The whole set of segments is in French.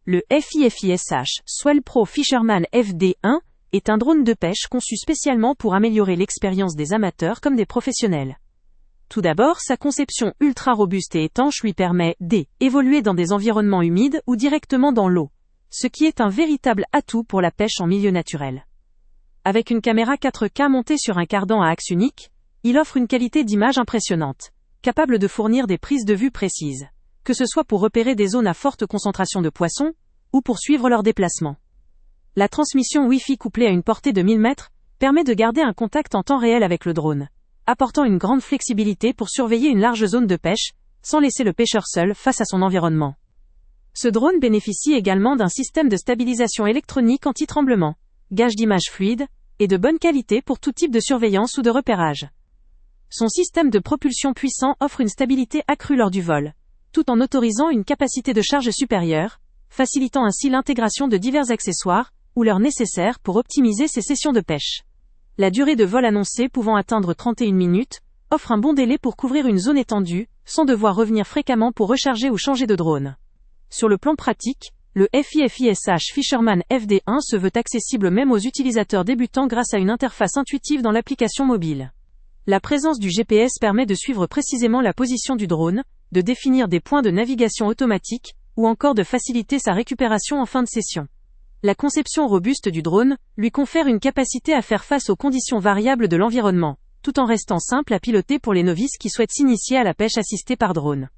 Le FIFISH Swell Pro Fisherman FD1 est un drone de pêche conçu spécialement pour améliorer l'expérience des amateurs comme des professionnels. Tout d'abord, sa conception ultra robuste et étanche lui permet d'évoluer dans des environnements humides ou directement dans l'eau, ce qui est un véritable atout pour la pêche en milieu naturel. Avec une caméra 4K montée sur un cardan à axe unique, il offre une qualité d'image impressionnante, capable de fournir des prises de vue précises, que ce soit pour repérer des zones à forte concentration de poissons, ou pour suivre leur déplacement. La transmission Wi-Fi couplée à une portée de 1000 mètres permet de garder un contact en temps réel avec le drone, apportant une grande flexibilité pour surveiller une large zone de pêche, sans laisser le pêcheur seul face à son environnement. Ce drone bénéficie également d'un système de stabilisation électronique anti-tremblement, gage d'image fluide, et de bonne qualité pour tout type de surveillance ou de repérage. Son système de propulsion puissant offre une stabilité accrue lors du vol, tout en autorisant une capacité de charge supérieure, facilitant ainsi l'intégration de divers accessoires, ou l'heure nécessaire pour optimiser ses sessions de pêche. La durée de vol annoncée pouvant atteindre 31 minutes, offre un bon délai pour couvrir une zone étendue, sans devoir revenir fréquemment pour recharger ou changer de drone. Sur le plan pratique, le FIFISH Fisherman FD1 se veut accessible même aux utilisateurs débutants grâce à une interface intuitive dans l'application mobile. La présence du GPS permet de suivre précisément la position du drone, de définir des points de navigation automatique, ou encore de faciliter sa récupération en fin de session. La conception robuste du drone lui confère une capacité à faire face aux conditions variables de l'environnement, tout en restant simple à piloter pour les novices qui souhaitent s'initier à la pêche assistée par drone.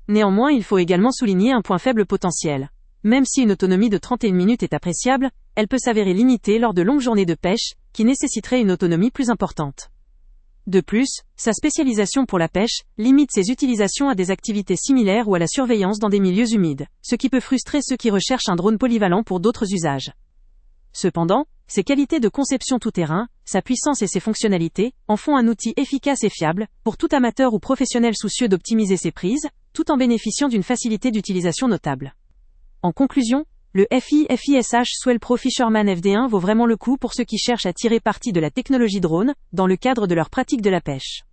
Néanmoins, il faut également souligner un point faible potentiel. Même si une autonomie de 31 minutes est appréciable, elle peut s'avérer limitée lors de longues journées de pêche, qui nécessiteraient une autonomie plus importante. De plus, sa spécialisation pour la pêche limite ses utilisations à des activités similaires ou à la surveillance dans des milieux humides, ce qui peut frustrer ceux qui recherchent un drone polyvalent pour d'autres usages. Cependant, ses qualités de conception tout-terrain, sa puissance et ses fonctionnalités en font un outil efficace et fiable pour tout amateur ou professionnel soucieux d'optimiser ses prises, tout en bénéficiant d'une facilité d'utilisation notable. En conclusion, le FIFISH Swell Pro Fisherman FD1 vaut vraiment le coup pour ceux qui cherchent à tirer parti de la technologie drone dans le cadre de leur pratique de la pêche.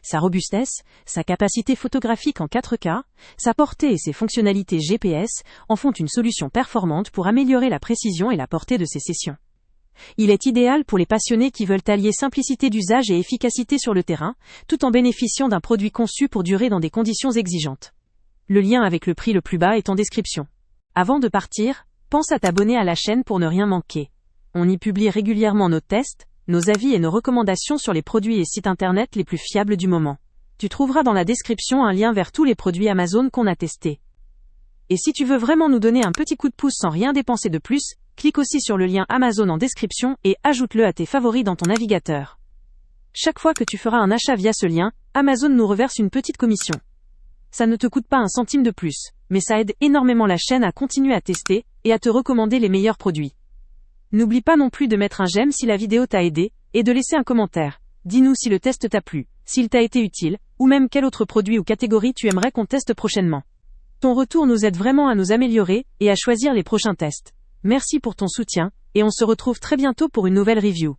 Sa robustesse, sa capacité photographique en 4K, sa portée et ses fonctionnalités GPS en font une solution performante pour améliorer la précision et la portée de ses sessions. Il est idéal pour les passionnés qui veulent allier simplicité d'usage et efficacité sur le terrain, tout en bénéficiant d'un produit conçu pour durer dans des conditions exigeantes. Le lien avec le prix le plus bas est en description. Avant de partir, pense à t'abonner à la chaîne pour ne rien manquer. On y publie régulièrement nos tests, nos avis et nos recommandations sur les produits et sites internet les plus fiables du moment. Tu trouveras dans la description un lien vers tous les produits Amazon qu'on a testés. Et si tu veux vraiment nous donner un petit coup de pouce sans rien dépenser de plus, clique aussi sur le lien Amazon en description et ajoute-le à tes favoris dans ton navigateur. Chaque fois que tu feras un achat via ce lien, Amazon nous reverse une petite commission. Ça ne te coûte pas un centime de plus, mais ça aide énormément la chaîne à continuer à tester et à te recommander les meilleurs produits. N'oublie pas non plus de mettre un j'aime si la vidéo t'a aidé et de laisser un commentaire. Dis-nous si le test t'a plu, s'il t'a été utile, ou même quel autre produit ou catégorie tu aimerais qu'on teste prochainement. Ton retour nous aide vraiment à nous améliorer et à choisir les prochains tests. Merci pour ton soutien, et on se retrouve très bientôt pour une nouvelle review.